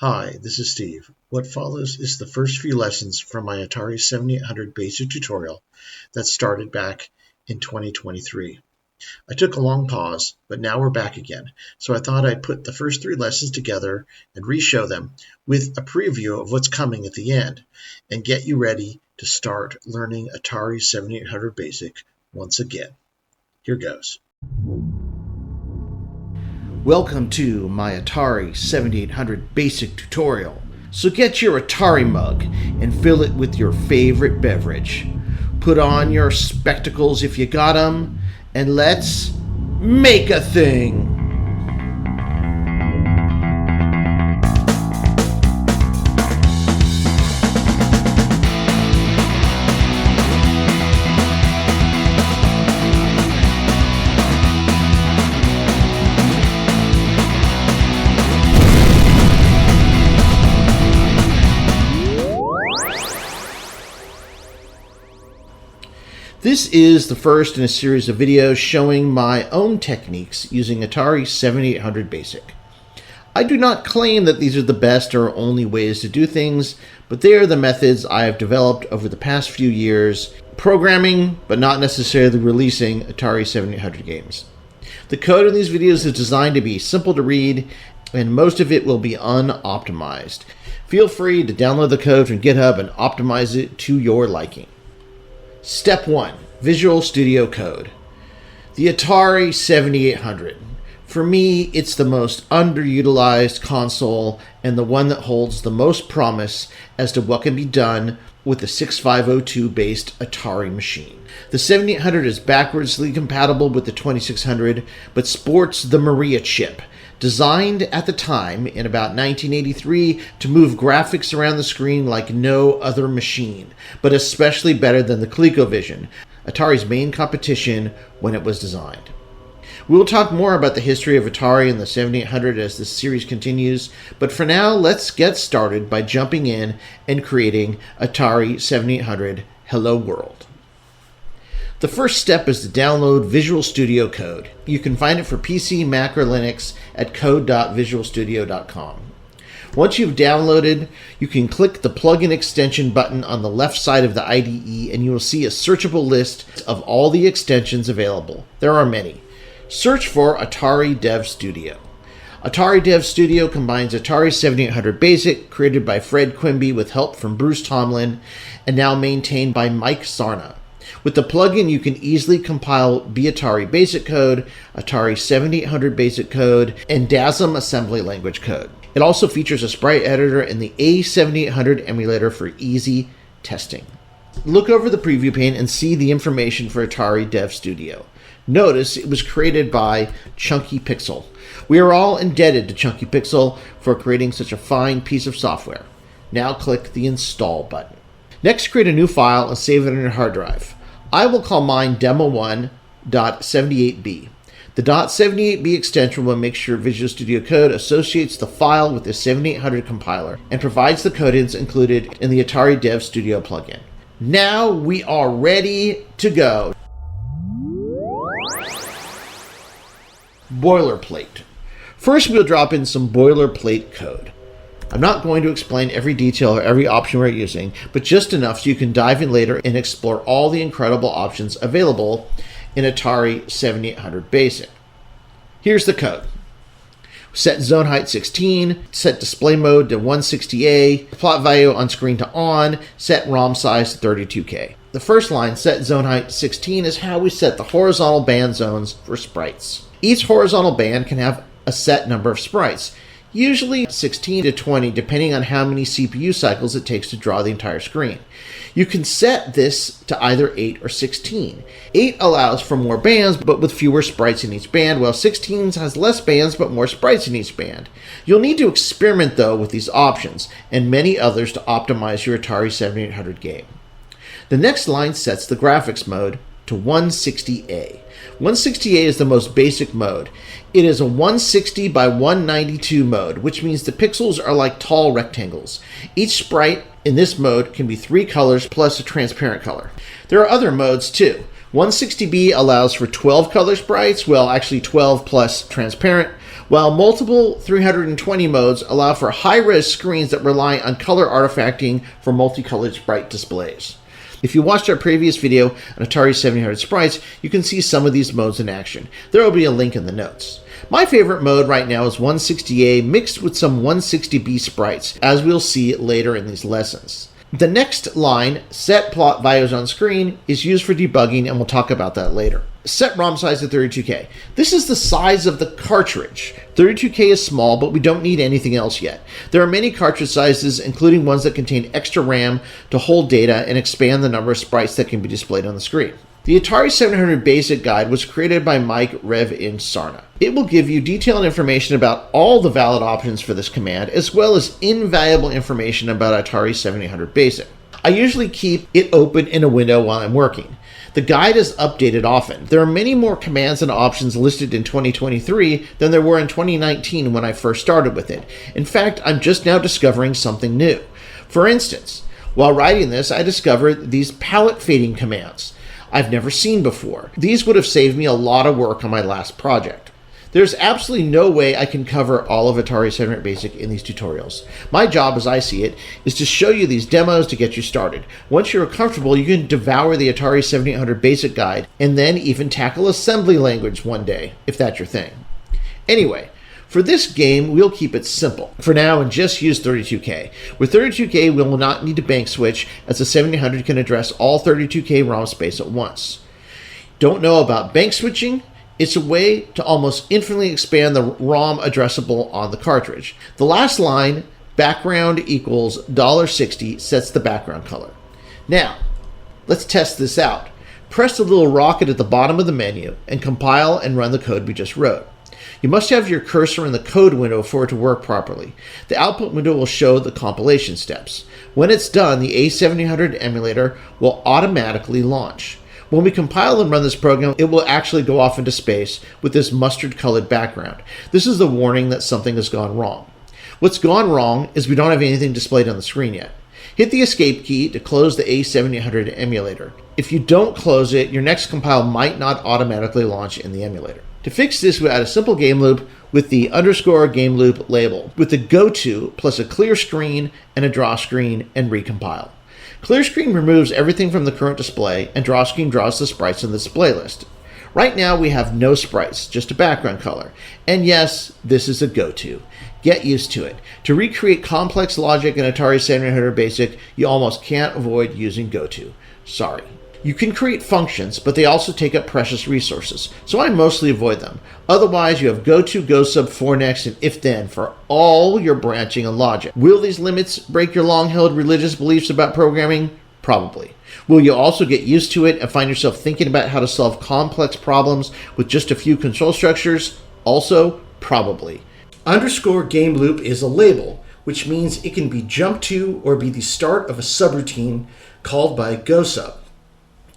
Hi, this is Steve. What follows is the first few lessons from my Atari 7800 BASIC tutorial that started back in 2023. I took a long pause, but now we're back again, so I thought I'd put the first 3 lessons together and re-show them with a preview of what's coming at the end, and get you ready to start learning Atari 7800 BASIC once again. Here goes. Welcome to my Atari 7800 BASIC tutorial. So get your Atari mug and fill it with your favorite beverage. Put on your spectacles if you got them, and let's make a thing! This is the first in a series of videos showing my own techniques using Atari 7800 BASIC. I do not claim that these are the best or only ways to do things, but they are the methods I have developed over the past few years, programming but not necessarily releasing Atari 7800 games. The code in these videos is designed to be simple to read, and most of it will be unoptimized. Feel free to download the code from GitHub and optimize it to your liking. Step 1. Visual Studio Code. The Atari 7800. For me, it's the most underutilized console and the one that holds the most promise as to what can be done with the 6502-based Atari machine. The 7800 is backwardsly compatible with the 2600, but sports the Maria chip, designed at the time in about 1983 to move graphics around the screen like no other machine, but especially better than the ColecoVision, Atari's main competition when it was designed. We will talk more about the history of Atari and the 7800 as this series continues, but for now, let's get started by jumping in and creating Atari 7800 Hello World. The first step is to download Visual Studio Code. You can find it for PC, Mac, or Linux at code.visualstudio.com. Once you've downloaded, you can click the plugin extension button on the left side of the IDE and you will see a searchable list of all the extensions available. There are many. Search for Atari Dev Studio. Atari Dev Studio combines Atari 7800 BASIC, created by Fred Quimby with help from Bruce Tomlin, and now maintained by Mike Sarna. With the plugin, you can easily compile Atari BASIC code, Atari 7800 BASIC code, and DASM assembly language code. It also features a sprite editor and the A7800 emulator for easy testing. Look over the preview pane and see the information for Atari Dev Studio. Notice it was created by Chunky Pixel. We are all indebted to Chunky Pixel for creating such a fine piece of software. Now click the Install button. Next, create a new file and save it on your hard drive. I will call mine demo1.78b. The .78b extension will make sure Visual Studio Code associates the file with the 7800 compiler and provides the codings included in the Atari Dev Studio plugin. Now we are ready to go. Boilerplate. First, we'll drop in some boilerplate code. I'm not going to explain every detail or every option we're using, but just enough so you can dive in later and explore all the incredible options available in Atari 7800 BASIC. Here's the code. Set zone height 16, set display mode to 160A, plot value on screen to on, set ROM size to 32K. The first line, set zone height 16, is how we set the horizontal band zones for sprites. Each horizontal band can have a set number of sprites, usually 16 to 20 depending on how many CPU cycles it takes to draw the entire screen. You can set this to either 8 or 16. 8 allows for more bands but with fewer sprites in each band, while 16 has less bands but more sprites in each band. You'll need to experiment though with these options and many others to optimize your Atari 7800 game. The next line sets the graphics mode to 160A. 160A is the most basic mode. It is a 160 by 192 mode, which means the pixels are like tall rectangles. Each sprite in this mode can be 3 colors plus a transparent color. There are other modes too. 160B allows for 12 color sprites, well actually 12 plus transparent, while multiple 320 modes allow for high-res screens that rely on color artifacting for multicolored sprite displays. If you watched our previous video on Atari 7800 sprites, you can see some of these modes in action. There will be a link in the notes. My favorite mode right now is 160A mixed with some 160B sprites, as we'll see later in these lessons. The next line, set plot values on screen, is used for debugging, and we'll talk about that later. Set ROM size to 32K. This is the size of the cartridge. 32K is small, but we don't need anything else yet. There are many cartridge sizes, including ones that contain extra RAM to hold data and expand the number of sprites that can be displayed on the screen. The Atari 700 BASIC guide was created by Mike Rev in Sarna. It will give you detailed information about all the valid options for this command, as well as invaluable information about Atari 7800 BASIC. I usually keep it open in a window while I'm working. The guide is updated often. There are many more commands and options listed in 2023 than there were in 2019 when I first started with it. In fact, I'm just now discovering something new. For instance, while writing this, I discovered these palette fading commands I've never seen before. These would have saved me a lot of work on my last project. There's absolutely no way I can cover all of Atari 700 BASIC in these tutorials. My job, as I see it, is to show you these demos to get you started. Once you're comfortable, you can devour the Atari 7800 BASIC guide and then even tackle assembly language one day, if that's your thing. Anyway, for this game, we'll keep it simple for now and just use 32K. With 32K, we will not need to bank switch, as the 7800 can address all 32K ROM space at once. Don't know about bank switching? It's a way to almost infinitely expand the ROM addressable on the cartridge. The last line, background equals $60, sets the background color. Now, let's test this out. Press the little rocket at the bottom of the menu and compile and run the code we just wrote. You must have your cursor in the code window for it to work properly. The output window will show the compilation steps. When it's done, the A700 emulator will automatically launch. When we compile and run this program, it will actually go off into space with this mustard-colored background. This is the warning that something has gone wrong. What's gone wrong is we don't have anything displayed on the screen yet. Hit the escape key to close the A700 emulator. If you don't close it, your next compile might not automatically launch in the emulator. To fix this, we add a simple game loop with the _game loop label, with the goto plus a clear screen and a draw screen, and recompile. Clear screen removes everything from the current display, and draw screen draws the sprites in the display list. Right now we have no sprites, just a background color. And yes, this is a goto. Get used to it. To recreate complex logic in Atari 7800 BASIC, you almost can't avoid using goto. Sorry. You can create functions, but they also take up precious resources, so I mostly avoid them. Otherwise, you have goto, gosub, fornext, and if-then for all your branching and logic. Will these limits break your long-held religious beliefs about programming? Probably. Will you also get used to it and find yourself thinking about how to solve complex problems with just a few control structures? Also, probably. _game loop is a label, which means it can be jumped to or be the start of a subroutine called by gosub.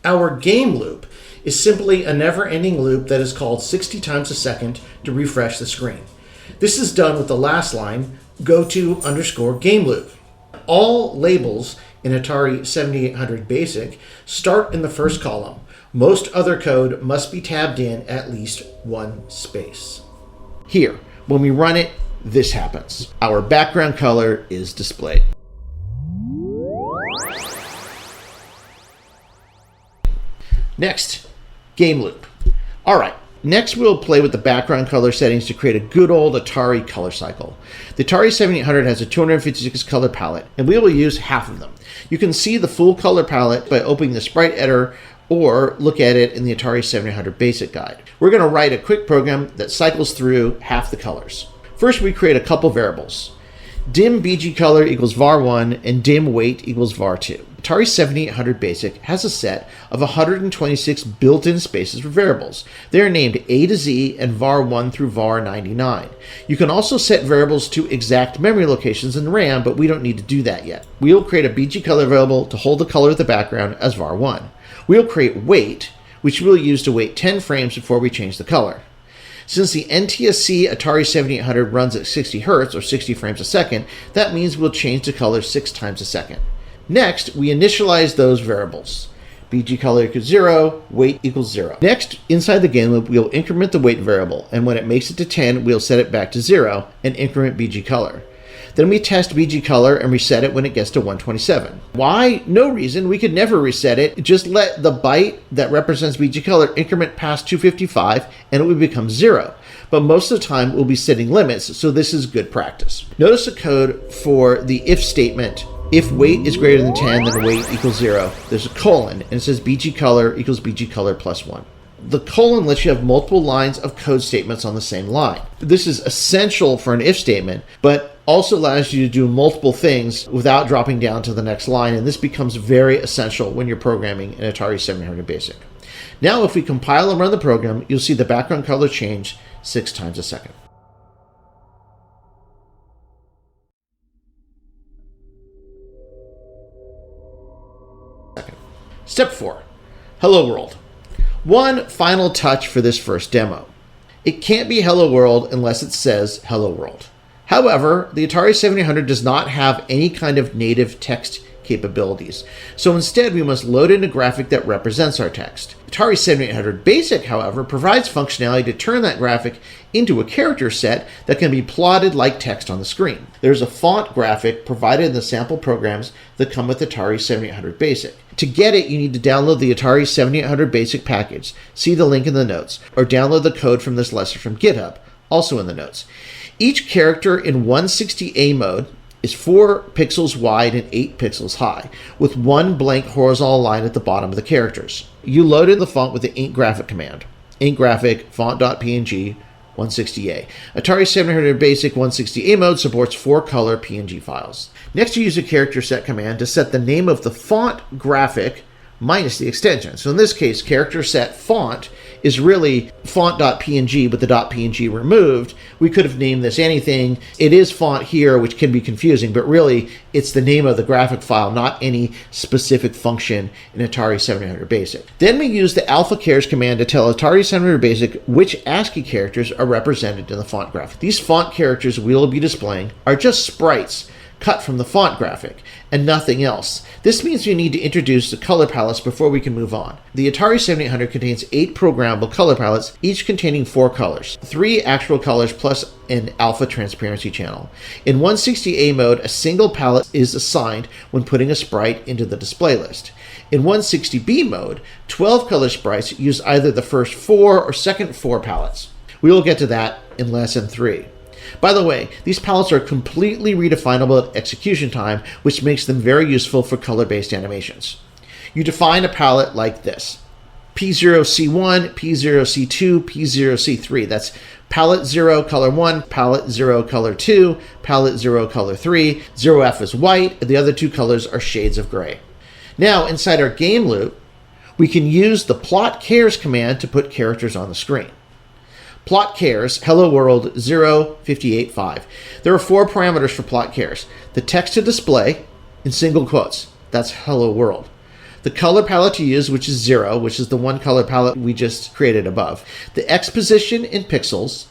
Our game loop is simply a never-ending loop that is called 60 times a second to refresh the screen. This is done with the last line, goto_game loop. All labels in Atari 7800 BASIC start in the first column. Most other code must be tabbed in at least one space. Here, when we run it, this happens. Our background color is displayed. Next, game loop. All right, next we'll play with the background color settings to create a good old Atari color cycle. The Atari 7800 has a 256 color palette, and we will use half of them. You can see the full color palette by opening the sprite editor or look at it in the Atari 7800 BASIC guide. We're going to write a quick program that cycles through half the colors. First, we create a couple variables. Dim BG color equals var1 and dim weight equals var2. Atari 7800 BASIC has a set of 126 built-in spaces for variables. They are named A to Z and var1 through var99. You can also set variables to exact memory locations in RAM, but we don't need to do that yet. We will create a BG color variable to hold the color of the background as var1. We will create weight, which we will use to wait 10 frames before we change the color. Since the NTSC Atari 7800 runs at 60 Hz or 60 frames a second, that means we'll change the color 6 times a second. Next, we initialize those variables. BG color equals 0, weight equals 0. Next, inside the game loop, we'll increment the weight variable, and when it makes it to 10, we'll set it back to 0 and increment BG color. Then we test BG color and reset it when it gets to 127. Why? No reason. We could never reset it. Just let the byte that represents BG color increment past 255 and it would become 0. But most of the time we'll be setting limits, so this is good practice. Notice the code for the if statement. If weight is greater than 10, then weight equals 0. There's a colon, and it says BG color equals BG color plus 1. The colon lets you have multiple lines of code statements on the same line. This is essential for an if statement, but also allows you to do multiple things without dropping down to the next line, and this becomes very essential when you're programming in Atari 7800 BASIC. Now, if we compile and run the program, you'll see the background color change 6 times a second. Step 4, Hello World. One final touch for this first demo. It can't be Hello World unless it says Hello World. However, the Atari 7800 does not have any kind of native text capabilities, so instead we must load in a graphic that represents our text. Atari 7800 BASIC, however, provides functionality to turn that graphic into a character set that can be plotted like text on the screen. There's a font graphic provided in the sample programs that come with Atari 7800 BASIC. To get it, you need to download the Atari 7800 BASIC package, see the link in the notes, or download the code from this lesson from GitHub, also in the notes. Each character in 160A mode is 4 pixels wide and 8 pixels high, with one blank horizontal line at the bottom of the characters. You load in the font with the ink graphic command. Ink graphic font.png 160A. Atari 700 BASIC 160A mode supports 4 color PNG files. Next, you use a character set command to set the name of the font graphic minus the extension. So in this case, character set font is really font.png with the .png removed. We could have named this anything. It is font here, which can be confusing, but really it's the name of the graphic file, not any specific function in Atari 700 BASIC. Then we use the alpha chars command to tell Atari 700 BASIC which ASCII characters are represented in the font graphic. These font characters we will be displaying are just sprites cut from the font graphic and nothing else. This means we need to introduce the color palettes before we can move on. The Atari 7800 contains 8 programmable color palettes, each containing 4 colors, 3 actual colors plus an alpha transparency channel. In 160A mode, a single palette is assigned when putting a sprite into the display list. In 160B mode, 12 color sprites use either the first 4 or second 4 palettes. We will get to that in Lesson 3. By the way, these palettes are completely redefinable at execution time, which makes them very useful for color-based animations. You define a palette like this: P0C1, P0C2, P0C3. That's palette 0, color 1, palette 0, color 2, palette 0, color 3. 0F is white, and the other 2 colors are shades of gray. Now, inside our game loop, we can use the plot chars command to put characters on the screen. Plot chars, hello world 0585. There are 4 parameters for plot chars. The text to display in single quotes, that's hello world. The color palette to use, which is 0, which is the one color palette we just created above. The X position in pixels.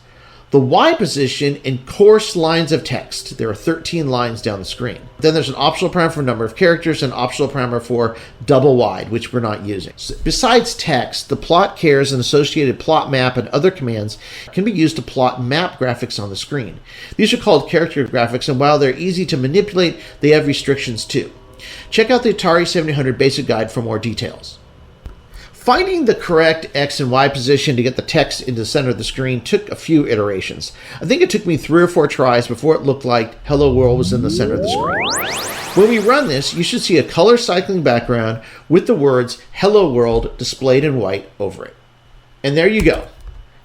The Y position in coarse lines of text. There are 13 lines down the screen. Then there's an optional parameter for number of characters and an optional parameter for double wide, which we're not using. So besides text, the plot chars and associated plot map and other commands can be used to plot map graphics on the screen. These are called character graphics, and while they're easy to manipulate, they have restrictions too. Check out the Atari 7800 BASIC guide for more details. Finding the correct X and Y position to get the text into the center of the screen took a few iterations. I think it took me 3 or 4 tries before it looked like Hello World was in the center of the screen. When we run this, you should see a color cycling background with the words Hello World displayed in white over it. And there you go.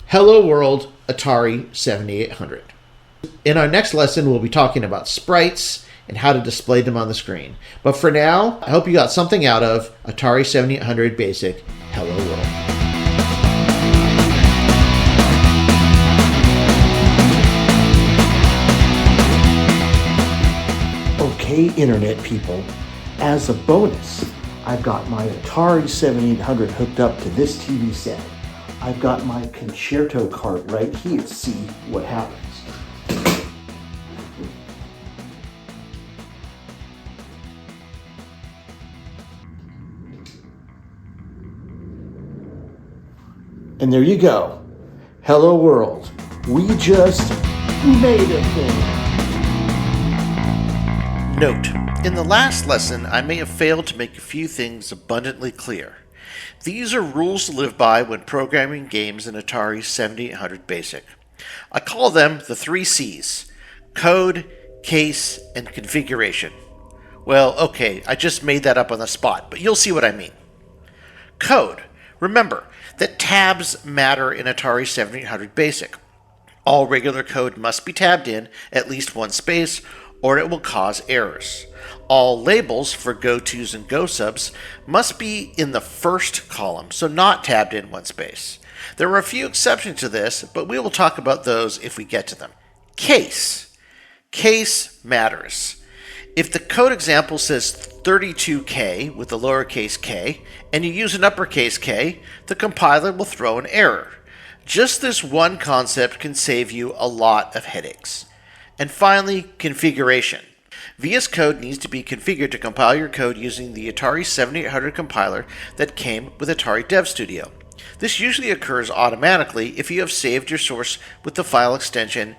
Hello World Atari 7800. In our next lesson, we'll be talking about sprites and how to display them on the screen. But for now, I hope you got something out of Atari 7800 BASIC Hello World. Okay, Internet people, as a bonus, I've got my Atari 7800 hooked up to this TV set. I've got my concerto cart right here. See what happens. And there you go. Hello world. We just made a thing. Note, in the last lesson, I may have failed to make a few things abundantly clear. These are rules to live by when programming games in Atari 7800 BASIC. I call them the 3 C's: code, case, and configuration. Well, okay, I just made that up on the spot, but you'll see what I mean. Code. Remember that tabs matter in Atari 7800 BASIC. All regular code must be tabbed in at least one space, or it will cause errors. All labels for gotos and go-subs must be in the first column, so not tabbed in one space. There are a few exceptions to this, but we will talk about those if we get to them. Case. Case matters. If the code example says 32K with a lowercase k, and you use an uppercase K, the compiler will throw an error. Just this one concept can save you a lot of headaches. And finally, configuration. VS Code needs to be configured to compile your code using the Atari 7800 compiler that came with Atari Dev Studio. This usually occurs automatically if you have saved your source with the file extension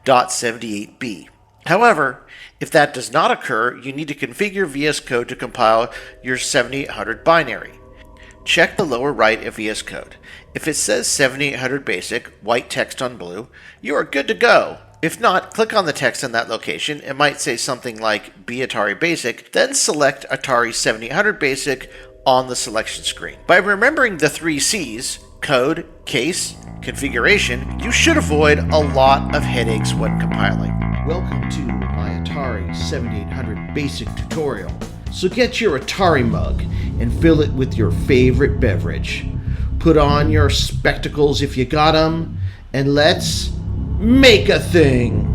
.78b. However, if that does not occur, you need to configure VS Code to compile your 7800 binary. Check the lower right of VS Code. If it says 7800 BASIC, white text on blue, you are good to go. If not, click on the text in that location. It might say something like B Atari BASIC, then select Atari 7800 BASIC on the selection screen. By remembering the 3 C's, code, case, configuration, you should avoid a lot of headaches when compiling. Welcome to my Atari 7800 BASIC tutorial. So get your Atari mug and fill it with your favorite beverage. Put on your spectacles if you got them, and let's make a thing.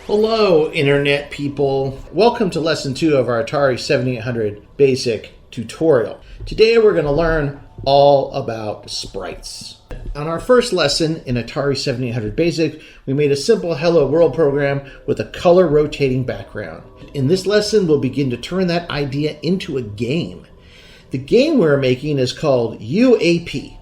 Hello, Internet people. Welcome to Lesson 2 of our Atari 7800 BASIC tutorial. Today we're going to learn all about sprites. On our first lesson in Atari 7800 BASIC, we made a simple Hello World program with a color rotating background. In this lesson, we'll begin to turn that idea into a game. The game we're making is called UAP,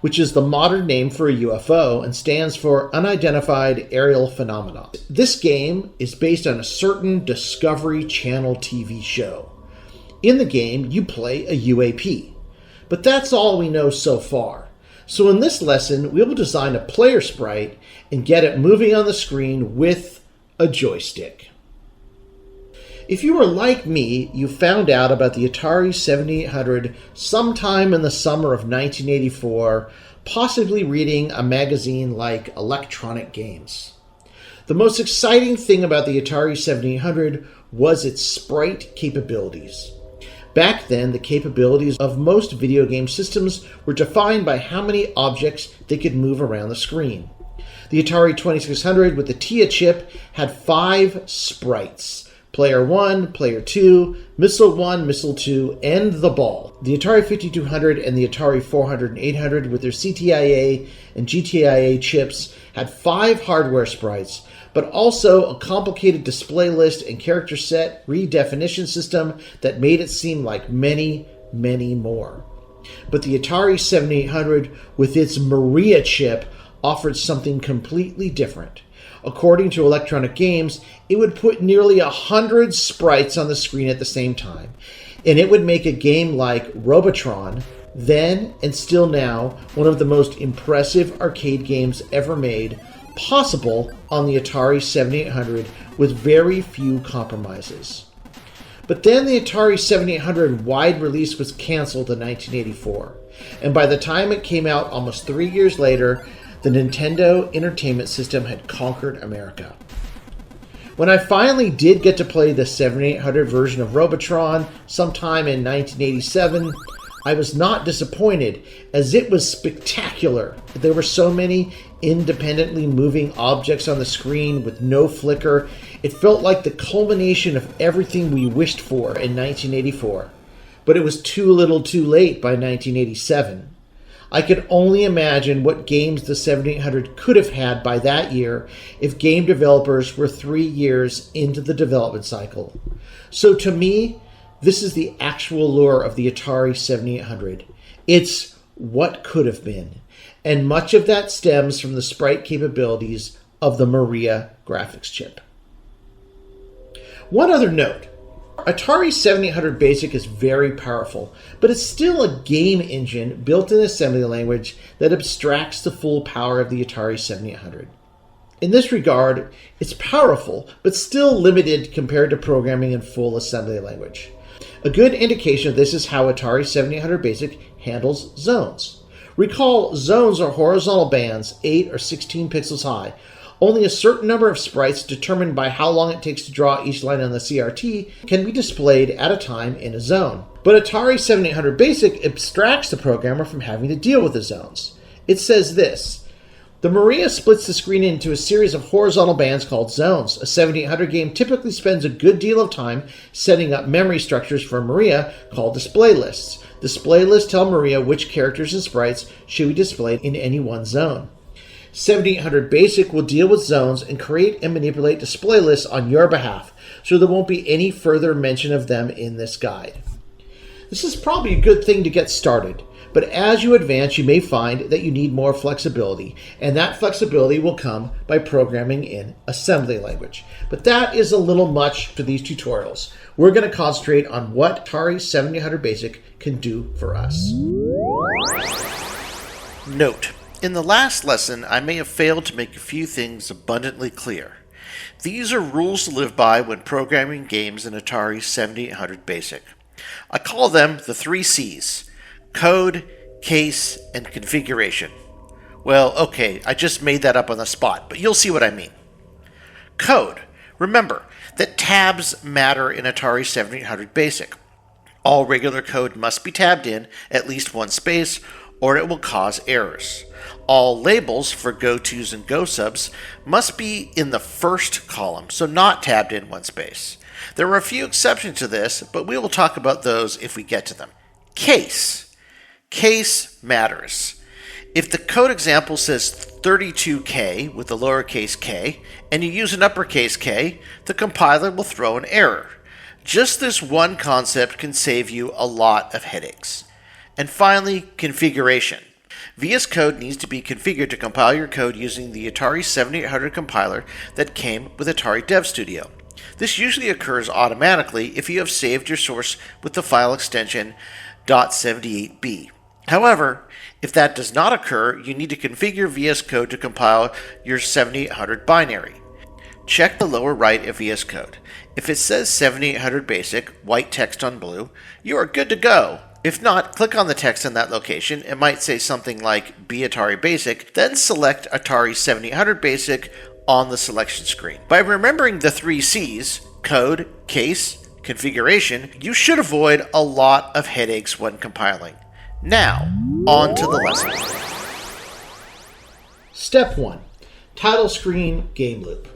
which is the modern name for a UFO and stands for Unidentified Aerial Phenomenon. This game is based on a certain Discovery Channel TV show. In the game, you play a UAP, but that's all we know so far. So in this lesson, we will design a player sprite and get it moving on the screen with a joystick. If you were like me, you found out about the Atari 7800 sometime in the summer of 1984, possibly reading a magazine like Electronic Games. The most exciting thing about the Atari 7800 was its sprite capabilities. Back then, the capabilities of most video game systems were defined by how many objects they could move around the screen. The Atari 2600 with the TIA chip had 5 sprites: Player 1, Player 2, Missile 1, Missile 2, and the ball. The Atari 5200 and the Atari 400 and 800 with their CTIA and GTIA chips had 5 hardware sprites, but also a complicated display list and character set redefinition system that made it seem like many, many more. But the Atari 7800 with its Maria chip offered something completely different. According to Electronic Games, it would put nearly 100 sprites on the screen at the same time, and it would make a game like Robotron, then and still now one of the most impressive arcade games ever made, possible on the Atari 7800 with very few compromises. But then the Atari 7800 wide release was canceled in 1984, and by the time it came out almost 3 years later, the Nintendo Entertainment System had conquered America. When I finally did get to play the 7800 version of Robotron sometime in 1987, I was not disappointed, as it was spectacular. There were so many independently moving objects on the screen with no flicker. It felt like the culmination of everything we wished for in 1984. But it was too little too late by 1987. I could only imagine what games the 7800 could have had by that year if game developers were 3 years into the development cycle. So to me, this is the actual lure of the Atari 7800. It's what could have been. And much of that stems from the sprite capabilities of the Maria graphics chip. One other note. Atari 7800 BASIC is very powerful, but it's still a game engine built in assembly language that abstracts the full power of the Atari 7800. In this regard, it's powerful, but still limited compared to programming in full assembly language. A good indication of this is how Atari 7800 BASIC handles zones. Recall, zones are horizontal bands, 8 or 16 pixels high. Only a certain number of sprites, determined by how long it takes to draw each line on the CRT, can be displayed at a time in a zone. But Atari 7800 BASIC abstracts the programmer from having to deal with the zones. It says this: the Maria splits the screen into a series of horizontal bands called zones. A 7800 game typically spends a good deal of time setting up memory structures for Maria called display lists. Display lists tell Maria which characters and sprites should be displayed in any one zone. 7800 BASIC will deal with zones and create and manipulate display lists on your behalf, so there won't be any further mention of them in this guide. This is probably a good thing to get started, but as you advance you may find that you need more flexibility, and that flexibility will come by programming in assembly language. But that is a little much for these tutorials. We're going to concentrate on what Atari 7800 BASIC can do for us. Note: in the last lesson, I may have failed to make a few things abundantly clear. These are rules to live by when programming games in Atari 7800 BASIC. I call them the 3 C's: code, case, and configuration. Well, okay, I just made that up on the spot, but you'll see what I mean. Code. Remember that tabs matter in Atari 7800 BASIC. All regular code must be tabbed in at least one space, or it will cause errors. All labels for gotos and go-subs must be in the first column, so not tabbed in one space. There are a few exceptions to this, but we will talk about those if we get to them. Case. Case matters. If the code example says 32K with a lowercase k, and you use an uppercase K, the compiler will throw an error. Just this one concept can save you a lot of headaches. And finally, configuration. VS Code needs to be configured to compile your code using the Atari 7800 compiler that came with Atari Dev Studio. This usually occurs automatically if you have saved your source with the file extension .78b. However, if that does not occur, you need to configure VS Code to compile your 7800 binary. Check the lower right of VS Code. If it says 7800 BASIC, white text on blue, you are good to go. If not, click on the text in that location. It might say something like B Atari BASIC, then select Atari 7800 BASIC on the selection screen. By remembering the 3 C's, code, case, configuration, you should avoid a lot of headaches when compiling. Now, on to the lesson. Step 1. Title screen game loop.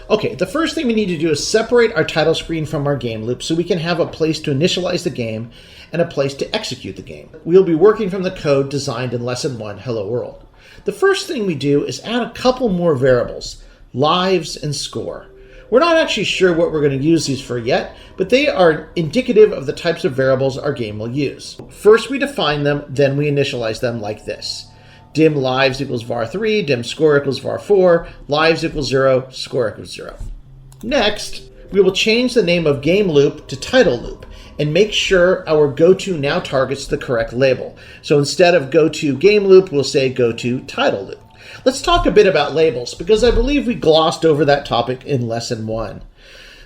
Okay, the first thing we need to do is separate our title screen from our game loop so we can have a place to initialize the game and a place to execute the game. We'll be working from the code designed in Lesson 1, Hello World. The first thing we do is add a couple more variables, lives and score. We're not actually sure what we're going to use these for yet, but they are indicative of the types of variables our game will use. First we define them, then we initialize them like this. Dim lives equals var3, dim score equals var4, lives equals 0, score equals 0. Next, we will change the name of game loop to title loop and make sure our goto now targets the correct label. So instead of goto game loop, we'll say goto title loop. Let's talk a bit about labels, because I believe we glossed over that topic in Lesson 1.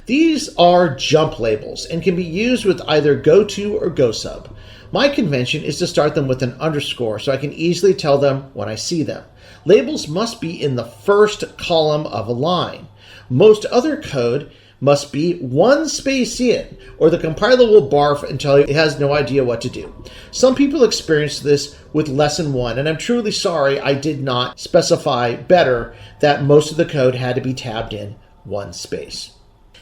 These are jump labels and can be used with either goto or gosub. My convention is to start them with an underscore so I can easily tell them when I see them. Labels must be in the first column of a line. Most other code must be one space in, or the compiler will barf until it has no idea what to do. Some people experience this with Lesson 1, and I'm truly sorry I did not specify better that most of the code had to be tabbed in one space.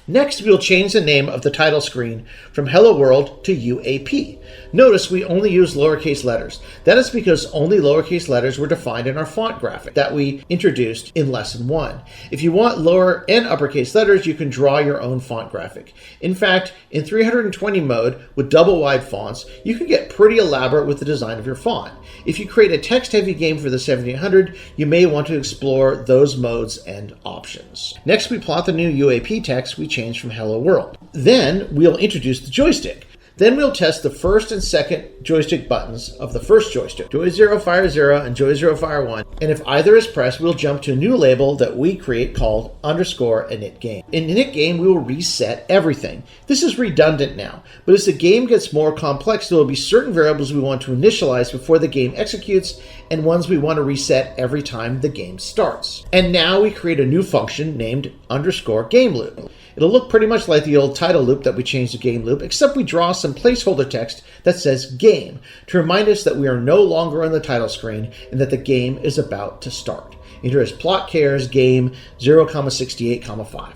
Next, we'll change the name of the title screen from Hello World to UAP. Notice we only use lowercase letters. That is because only lowercase letters were defined in our font graphic that we introduced in Lesson 1. If you want lower and uppercase letters, you can draw your own font graphic. In fact, in 320 mode with double wide fonts, you can get pretty elaborate with the design of your font. If you create a text-heavy game for the 7800, you may want to explore those modes and options. Next, we plot the new UAP text we changed from Hello World. Then, we'll introduce the joystick. Then we'll test the first and second joystick buttons of the first joystick, Joy 0, Fire 0, and Joy 0, Fire 1. And if either is pressed, we'll jump to a new label that we create called _initGame. In initGame, we will reset everything. This is redundant now, but as the game gets more complex, there will be certain variables we want to initialize before the game executes, and ones we want to reset every time the game starts. And now we create a new function named _GameLoop. It'll look pretty much like the old title loop that we changed to game loop, except we draw some placeholder text that says game to remind us that we are no longer on the title screen and that the game is about to start. And here is plot chars game 0,68,5.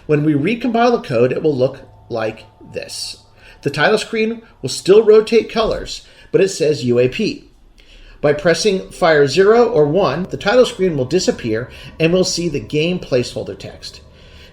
When we recompile the code, it will look like this. The title screen will still rotate colors, but it says UAP. By pressing Fire 0 or 1, the title screen will disappear and we'll see the game placeholder text.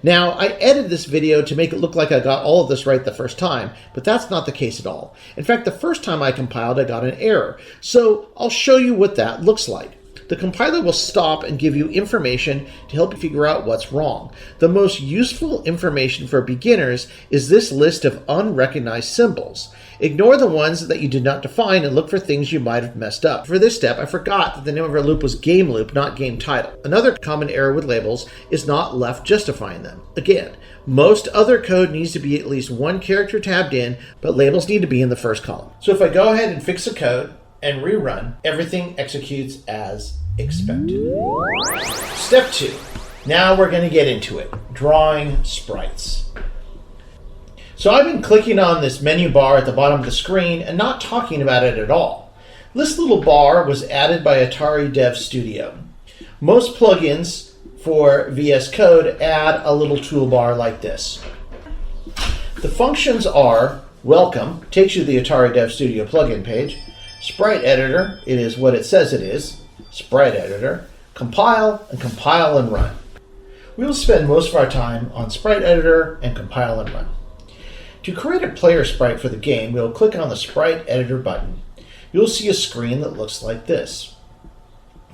Now, I edited this video to make it look like I got all of this right the first time, but that's not the case at all. In fact, the first time I compiled, I got an error. So I'll show you what that looks like. The compiler will stop and give you information to help you figure out what's wrong. The most useful information for beginners is this list of unrecognized symbols. Ignore the ones that you did not define and look for things you might have messed up. For this step, I forgot that the name of our loop was game loop, not game title. Another common error with labels is not left justifying them. Again, most other code needs to be at least one character tabbed in, but labels need to be in the first column. So if I go ahead and fix the code and rerun, everything executes as expected. Step 2. Now we're going to get into it. Drawing sprites. So I've been clicking on this menu bar at the bottom of the screen and not talking about it at all. This little bar was added by Atari Dev Studio. Most plugins for VS Code add a little toolbar like this. The functions are welcome, takes you to the Atari Dev Studio plugin page, sprite editor, it is what it says it is, sprite editor, compile, and run. We will spend most of our time on sprite editor and compile and run. To create a player sprite for the game, we'll click on the Sprite Editor button. You'll see a screen that looks like this.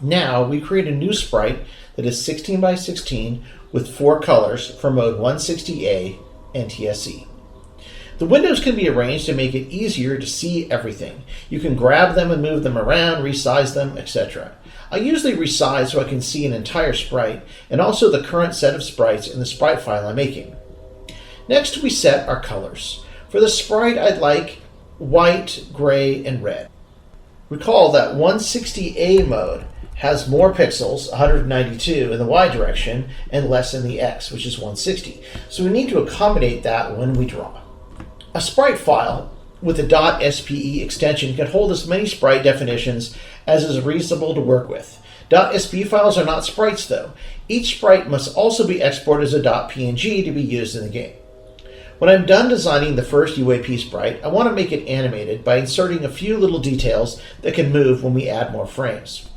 Now, we create a new sprite that is 16 by 16 with 4 colors for mode 160A and TSE. The windows can be arranged to make it easier to see everything. You can grab them and move them around, resize them, etc. I usually resize so I can see an entire sprite and also the current set of sprites in the sprite file I'm making. Next, we set our colors. For the sprite, I'd like white, gray, and red. Recall that 160A mode has more pixels, 192 in the Y direction, and less in the X, which is 160. So we need to accommodate that when we draw. A sprite file with a .spe extension can hold as many sprite definitions as is reasonable to work with. .sp files are not sprites, though. Each sprite must also be exported as a .png to be used in the game. When I'm done designing the first UAP sprite, I want to make it animated by inserting a few little details that can move when we add more frames.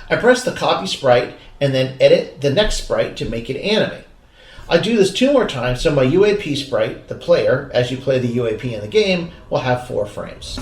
I press the copy sprite and then edit the next sprite to make it animate. I do this 2 more times so my UAP sprite, the player, as you play the UAP in the game, will have 4 frames.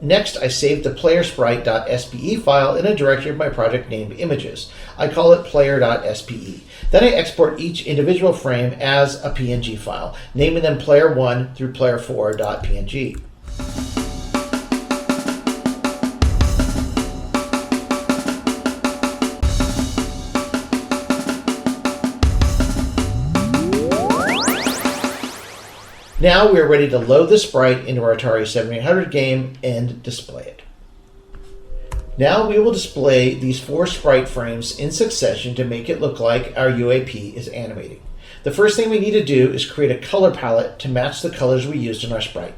Next, I saved the playersprite.spe file in a directory of my project named images. I call it player.spe. Then I export each individual frame as a PNG file, naming them player1 through player4.png. Now we are ready to load the sprite into our Atari 7800 game and display it. Now we will display these 4 sprite frames in succession to make it look like our UAP is animating. The first thing we need to do is create a color palette to match the colors we used in our sprite.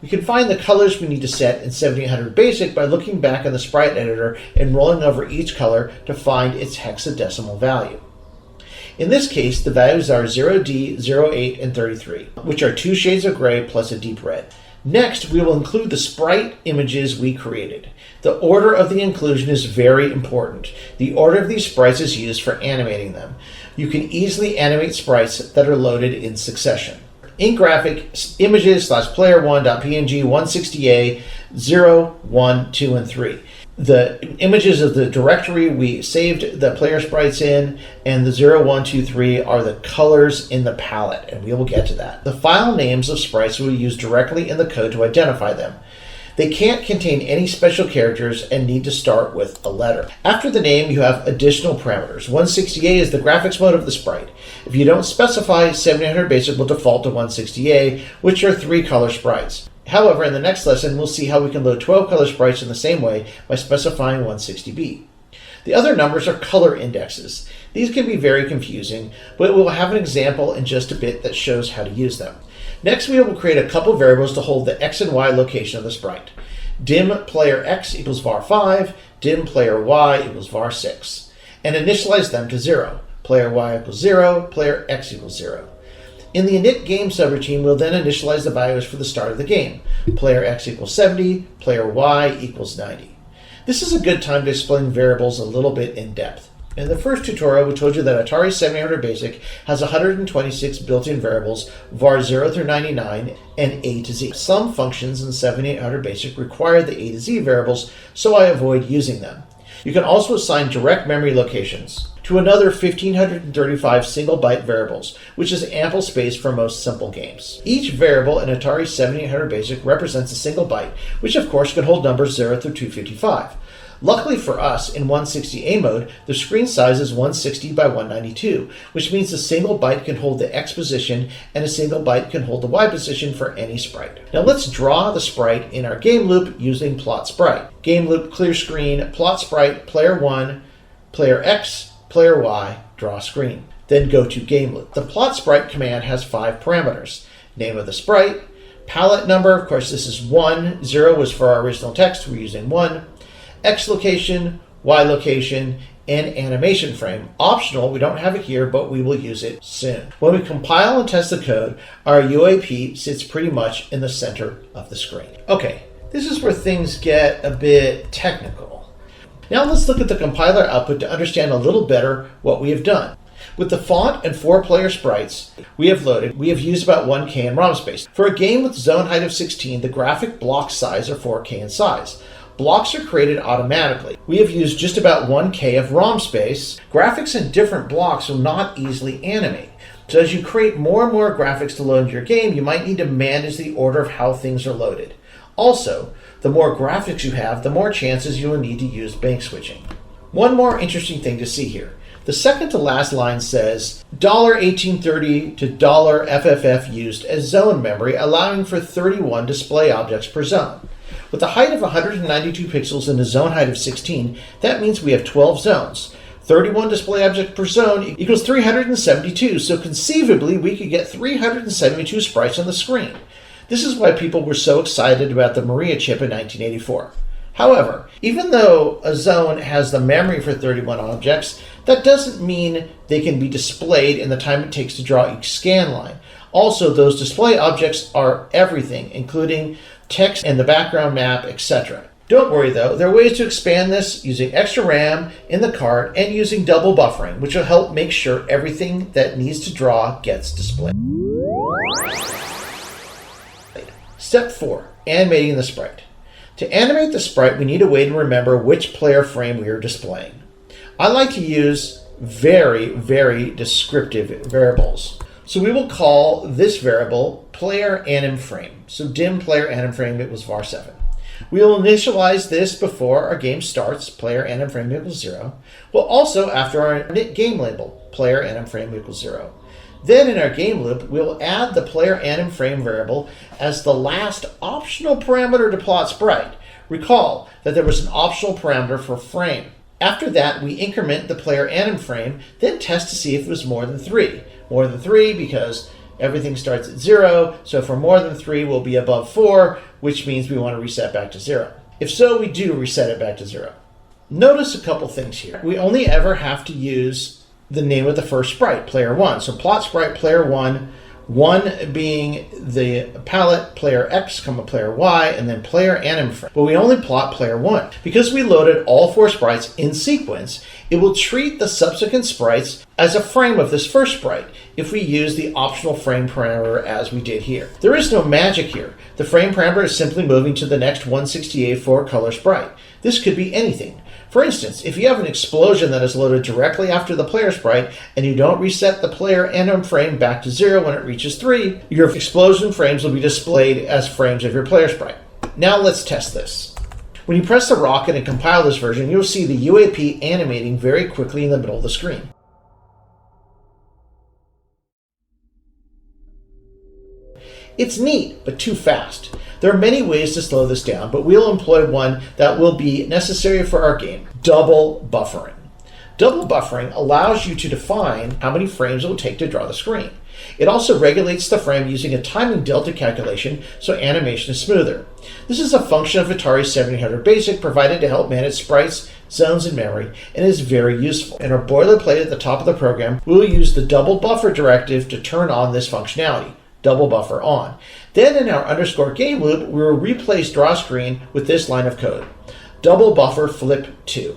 We can find the colors we need to set in 7800 BASIC by looking back in the sprite editor and rolling over each color to find its hexadecimal value. In this case, the values are 0D, 08, and 33, which are 2 shades of gray plus a deep red. Next, we will include the sprite images we created. The order of the inclusion is very important. The order of these sprites is used for animating them. You can easily animate sprites that are loaded in succession. In graphic, images /player1.png 160A 0, 1, 2, and 3. The images of the directory we saved the player sprites in, and the 0, 1, 2, 3 are the colors in the palette, and we will get to that. The file names of sprites we will use directly in the code to identify them. They can't contain any special characters and need to start with a letter. After the name, you have additional parameters. 160A is the graphics mode of the sprite. If you don't specify, 7800 BASIC will default to 160A, which are 3 color sprites. However, in the next lesson, we'll see how we can load 12 color sprites in the same way by specifying 160B. The other numbers are color indexes. These can be very confusing, but we'll have an example in just a bit that shows how to use them. Next, we will create a couple variables to hold the X and Y location of the sprite. Dim player X equals var5, dim player Y equals var6, and initialize them to 0. Player Y equals 0, player X equals 0. In the init game subroutine, we'll then initialize the values for the start of the game. Player X equals 70, player Y equals 90. This is a good time to explain variables a little bit in depth. In the first tutorial, we told you that Atari 7800 BASIC has 126 built-in variables, var 0 through 99, and A to Z. Some functions in 7800 BASIC require the A to Z variables, so I avoid using them. You can also assign direct memory locations to another 1535 single byte variables, which is ample space for most simple games. Each variable in Atari 7800 BASIC represents a single byte, which of course can hold numbers 0 through 255. Luckily for us, in 160A mode, the screen size is 160 by 192, which means a single byte can hold the X position and a single byte can hold the Y position for any sprite. Now let's draw the sprite in our game loop using plot sprite. Game loop clear screen, plot sprite, player 1, player X, player Y, draw screen. Then go to game loop. The plot sprite command has 5 parameters. Name of the sprite, palette number, of course this is 1, 0 was for our original text, we're using 1. X location, Y location, and animation frame. Optional, we don't have it here, but we will use it soon. When we compile and test the code, our UAP sits pretty much in the center of the screen. Okay, this is where things get a bit technical. Now let's look at the compiler output to understand a little better what we have done. With the font and 4 player sprites we have loaded, we have used about 1K in ROM space. For a game with zone height of 16, the graphic block size are 4K in size. Blocks are created automatically. We have used just about 1K of ROM space. Graphics in different blocks will not easily animate. So as you create more and more graphics to load into your game, you might need to manage the order of how things are loaded. Also, the more graphics you have, the more chances you will need to use bank switching. One more interesting thing to see here. The second to last line says $1830 to $FFF used as zone memory, allowing for 31 display objects per zone. With a height of 192 pixels and a zone height of 16, that means we have 12 zones. 31 display objects per zone equals 372, so conceivably we could get 372 sprites on the screen. This is why people were so excited about the Maria chip in 1984. However, even though a zone has the memory for 31 objects, that doesn't mean they can be displayed in the time it takes to draw each scan line. Also, those display objects are everything, including text and the background map, etc. Don't worry though, there are ways to expand this using extra RAM in the card and using double buffering, which will help make sure everything that needs to draw gets displayed. Step 4, animating the sprite. To animate the sprite, we need a way to remember which player frame we are displaying. I like to use very, very descriptive variables. So we will call this variable player anim frame. So dim player anim frame, it was var7. We will initialize this before our game starts, player anim frame equals 0. Well, also after our init game label, player anim frame equals 0. Then in our game loop, we'll add the player anim frame variable as the last optional parameter to plot sprite. Recall that there was an optional parameter for frame. After that, we increment the player anim frame, then test to see if it was more than 3. More than 3 because everything starts at 0, so for more than 3 we'll be above 4, which means we want to reset back to 0. If so, we do reset it back to 0. Notice a couple things here. We only ever have to use the name of the first sprite, player 1. So plot sprite player 1, 1 being the palette, player X, player Y, and then player anim frame. But we only plot player 1. Because we loaded all 4 sprites in sequence, it will treat the subsequent sprites as a frame of this first sprite if we use the optional frame parameter as we did here. There is no magic here. The frame parameter is simply moving to the next 168 4-color sprite. This could be anything. For instance, if you have an explosion that is loaded directly after the player sprite and you don't reset the player anim frame back to 0 when it reaches 3, your explosion frames will be displayed as frames of your player sprite. Now let's test this. When you press the rocket and compile this version, you'll see the UAP animating very quickly in the middle of the screen. It's neat, but too fast. There are many ways to slow this down, but we'll employ one that will be necessary for our game: double buffering. Double buffering allows you to define how many frames it will take to draw the screen. It also regulates the frame using a timing delta calculation so animation is smoother. This is a function of Atari 7800 BASIC provided to help manage sprites, zones, and memory, and is very useful. In our boilerplate at the top of the program, we will use the double buffer directive to turn on this functionality. Double buffer on. Then in our underscore game loop, we will replace draw screen with this line of code. Double buffer flip 2.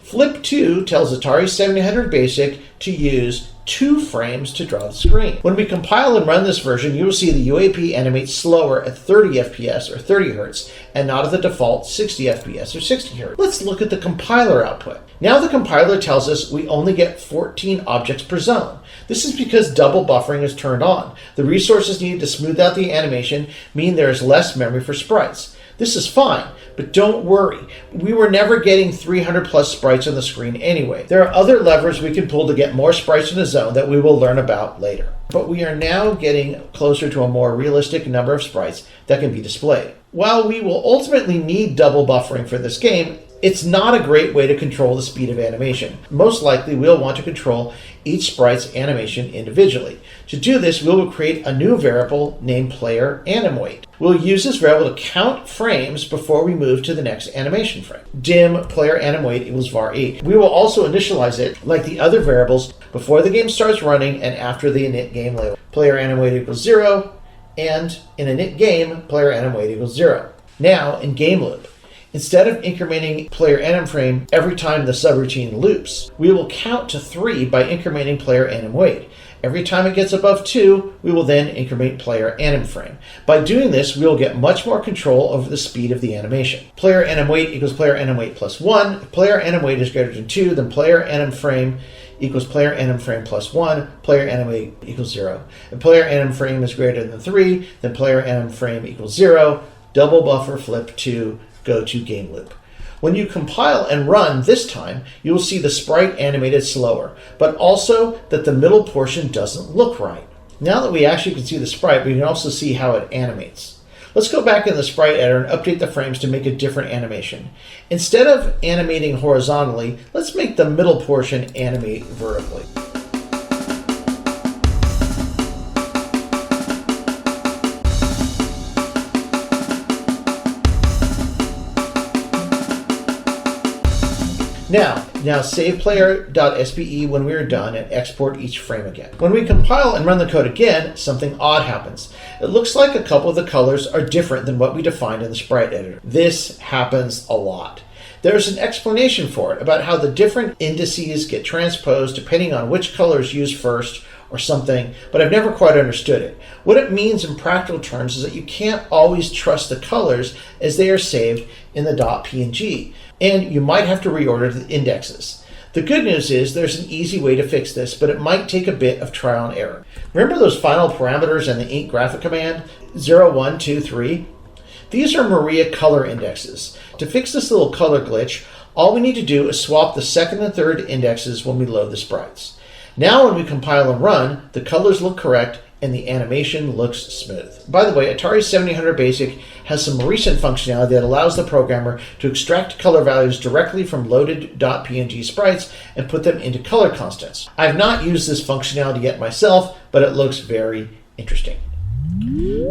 Flip 2 tells Atari 7800 BASIC to use 2 frames to draw the screen. When we compile and run this version, you will see the UAP animate slower at 30 FPS or 30 Hz and not at the default 60 FPS or 60 Hz. Let's look at the compiler output. Now the compiler tells us we only get 14 objects per zone. This is because double buffering is turned on. The resources needed to smooth out the animation mean there is less memory for sprites. This is fine, but don't worry. We were never getting 300 plus sprites on the screen anyway. There are other levers we can pull to get more sprites in a zone that we will learn about later. But we are now getting closer to a more realistic number of sprites that can be displayed. While we will ultimately need double buffering for this game, it's not a great way to control the speed of animation. Most likely, we'll want to control each sprite's animation individually. To do this, we will create a new variable named player anim weight. We'll use this variable to count frames before we move to the next animation frame. Dim player anim weight equals var8. We will also initialize it like the other variables before the game starts running and after the init game label. Player anim weight equals 0, and in a init game, player anim weight equals 0. Now, in game loop, instead of incrementing player anim frame every time the subroutine loops, we will count to 3 by incrementing player anim weight. Every time it gets above 2, we will then increment player anim frame. By doing this, we will get much more control over the speed of the animation. Player anim weight equals player anim weight plus 1. If player anim weight is greater than 2, then player anim frame equals player anim frame plus 1. Player anim weight equals 0. If player anim frame is greater than 3, then player anim frame equals 0. Double buffer flip 2. Go to game loop. When you compile and run this time, you will see the sprite animated slower, but also that the middle portion doesn't look right. Now that we actually can see the sprite, we can also see how it animates. Let's go back in the sprite editor and update the frames to make a different animation. Instead of animating horizontally, let's make the middle portion animate vertically. Now save player.spe when we are done and export each frame again. When we compile and run the code again, something odd happens. It looks like a couple of the colors are different than what we defined in the sprite editor. This happens a lot. There's an explanation for it about how the different indices get transposed depending on which color is used first or something, but I've never quite understood it. What it means in practical terms is that you can't always trust the colors as they are saved in the .png, and you might have to reorder the indexes. The good news is there's an easy way to fix this, but it might take a bit of trial and error. Remember those final parameters in the ink graphic command, 0, 1, 2, 3? These are Maria color indexes. To fix this little color glitch, all we need to do is swap the second and third indexes when we load the sprites. Now when we compile and run, the colors look correct and the animation looks smooth. By the way, Atari 7800 BASIC has some recent functionality that allows the programmer to extract color values directly from loaded .png sprites and put them into color constants. I have not used this functionality yet myself, but it looks very interesting.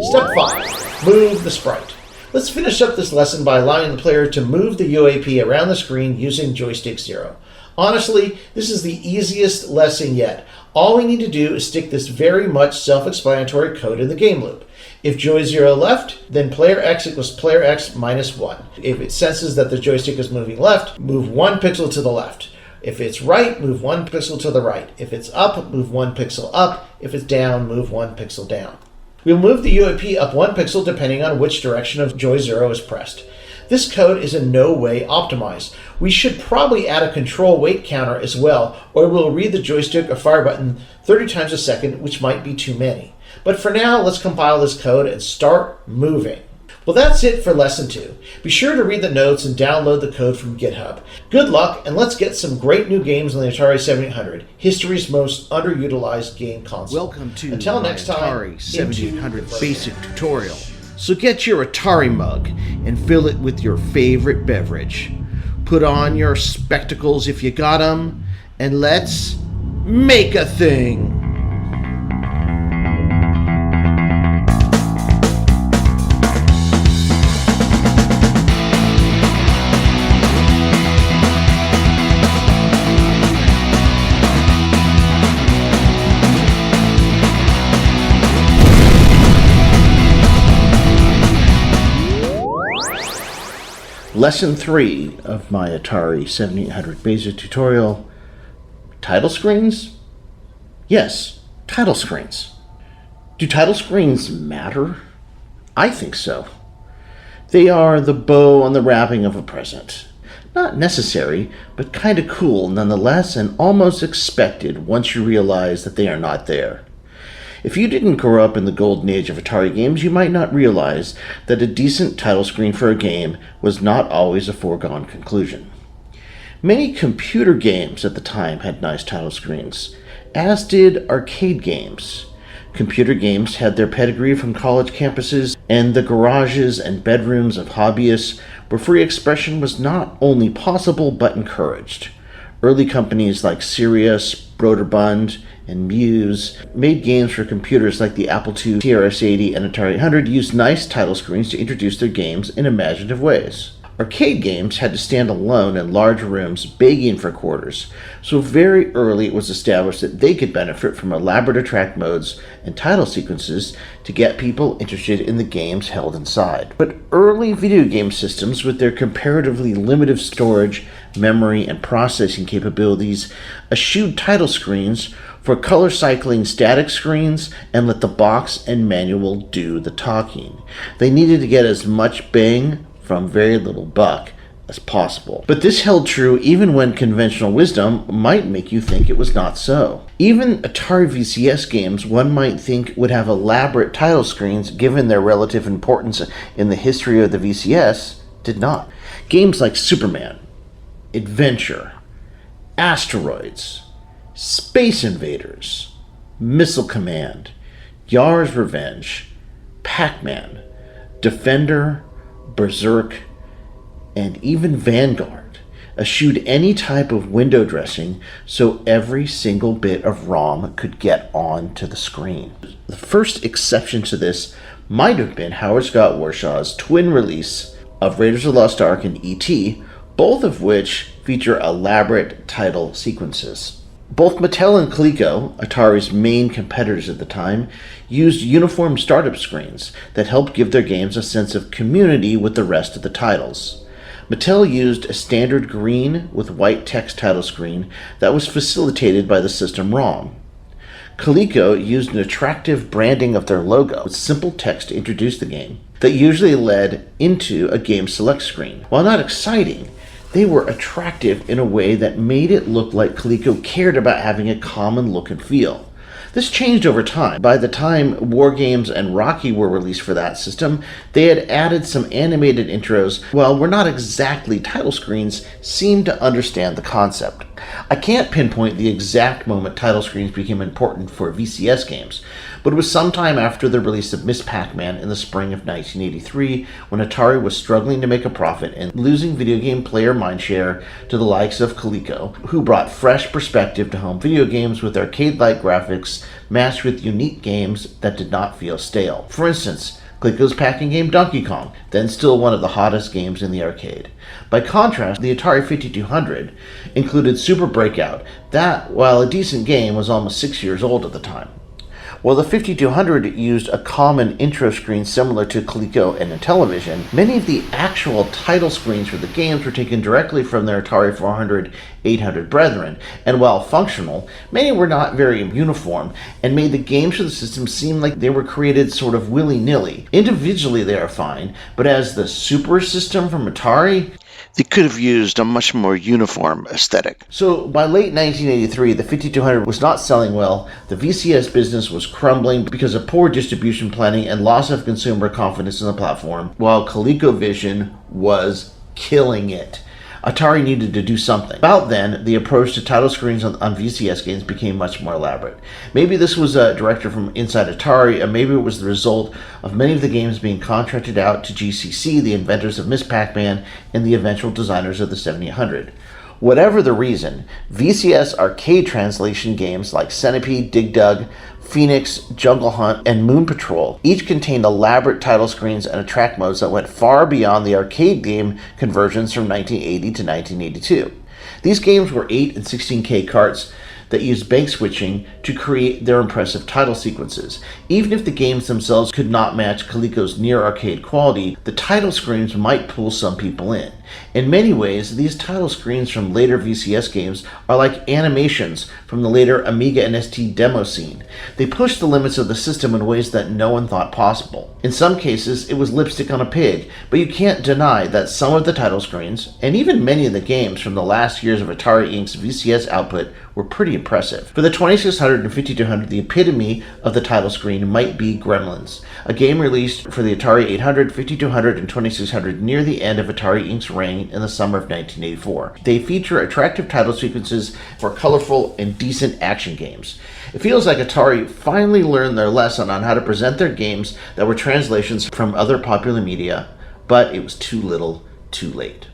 Step 5. Move the sprite. Let's finish up this lesson by allowing the player to move the UAP around the screen using joystick 0. Honestly, this is the easiest lesson yet. All we need to do is stick this very much self-explanatory code in the game loop. If joy 0 left, then player X equals player X minus 1. If it senses that the joystick is moving left, move 1 pixel to the left. If it's right, move 1 pixel to the right. If it's up, move 1 pixel up. If it's down, move 1 pixel down. We'll move the UAP up 1 pixel depending on which direction of joy 0 is pressed. This code is in no way optimized. We should probably add a control weight counter as well, or we'll read the joystick or fire button 30 times a second, which might be too many. But for now, let's compile this code and start moving. Well, that's it for Lesson 2. Be sure to read the notes and download the code from GitHub. Good luck, and let's get some great new games on the Atari 7800, history's most underutilized game console. Welcome to Until next time, Atari 7800 BASIC tutorial. So get your Atari mug and fill it with your favorite beverage. Put on your spectacles if you got them, and let's make a thing. Lesson 3 of my Atari 7800 BASIC tutorial. Title screens? Yes, title screens. Do title screens matter? I think so. They are the bow on the wrapping of a present. Not necessary, but kinda cool nonetheless, and almost expected once you realize that they are not there. If you didn't grow up in the golden age of Atari games, you might not realize that a decent title screen for a game was not always a foregone conclusion. Many computer games at the time had nice title screens, as did arcade games. Computer games had their pedigree from college campuses and the garages and bedrooms of hobbyists, where free expression was not only possible but encouraged. Early companies like Sirius, Broderbund, and Muse made games for computers like the Apple II, TRS-80, and Atari 800 used nice title screens to introduce their games in imaginative ways. Arcade games had to stand alone in large rooms begging for quarters, so very early it was established that they could benefit from elaborate attract modes and title sequences to get people interested in the games held inside. But early video game systems, with their comparatively limited storage, memory, and processing capabilities, eschewed title screens for color cycling static screens and let the box and manual do the talking. They needed to get as much bang from very little buck as possible. But this held true even when conventional wisdom might make you think it was not so. Even Atari VCS games one might think would have elaborate title screens given their relative importance in the history of the VCS did not. Games like Superman, Adventure, Asteroids, Space Invaders, Missile Command, Yar's Revenge, Pac-Man, Defender, Berserk, and even Vanguard eschewed any type of window dressing so every single bit of ROM could get onto the screen. The first exception to this might have been Howard Scott Warshaw's twin release of Raiders of the Lost Ark and E.T., both of which feature elaborate title sequences. Both Mattel and Coleco, Atari's main competitors at the time, used uniform startup screens that helped give their games a sense of community with the rest of the titles. Mattel used a standard green with white text title screen that was facilitated by the system ROM. Coleco used an attractive branding of their logo with simple text to introduce the game that usually led into a game select screen. While not exciting, they were attractive in a way that made it look like Coleco cared about having a common look and feel. This changed over time. By the time War Games and Rocky were released for that system, they had added some animated intros. While were not exactly title screens, seemed to understand the concept. I can't pinpoint the exact moment title screens became important for VCS games, but it was sometime after the release of Miss Pac-Man in the spring of 1983, when Atari was struggling to make a profit and losing video game player mindshare to the likes of Coleco, who brought fresh perspective to home video games with arcade-like graphics matched with unique games that did not feel stale. For instance, Coleco's packing game Donkey Kong, then still one of the hottest games in the arcade. By contrast, the Atari 5200 included Super Breakout, that, while a decent game, was almost 6 years old at the time. While the 5200 used a common intro screen similar to Coleco and Intellivision, many of the actual title screens for the games were taken directly from their Atari 400, 800 brethren, and while functional, many were not very uniform and made the games for the system seem like they were created sort of willy-nilly. Individually they are fine, but as the Super System from Atari, they could have used a much more uniform aesthetic. So by late 1983, the 5200 was not selling well, the VCS business was crumbling because of poor distribution planning and loss of consumer confidence in the platform, while ColecoVision was killing it. Atari needed to do something. About then, the approach to title screens on VCS games became much more elaborate. Maybe this was a directive from inside Atari, and maybe it was the result of many of the games being contracted out to GCC, the inventors of Miss Pac-Man, and the eventual designers of the 7800. Whatever the reason, VCS arcade translation games like Centipede, Dig Dug, Phoenix, Jungle Hunt, and Moon Patrol each contained elaborate title screens and attract modes that went far beyond the arcade game conversions from 1980 to 1982. These games were 8 and 16K carts that used bank switching to create their impressive title sequences. Even if the games themselves could not match Coleco's near-arcade quality, the title screens might pull some people in. In many ways, these title screens from later VCS games are like animations from the later Amiga and ST demo scene. They push the limits of the system in ways that no one thought possible. In some cases, it was lipstick on a pig, but you can't deny that some of the title screens, and even many of the games from the last years of Atari Inc.'s VCS output, were pretty impressive. For the 2600 and 5200, the epitome of the title screen might be Gremlins, a game released for the Atari 800, 5200, and 2600 near the end of Atari Inc.'s reign in the summer of 1984. They feature attractive title sequences for colorful and decent action games. It feels like Atari finally learned their lesson on how to present their games that were translations from other popular media, but it was too little, too late.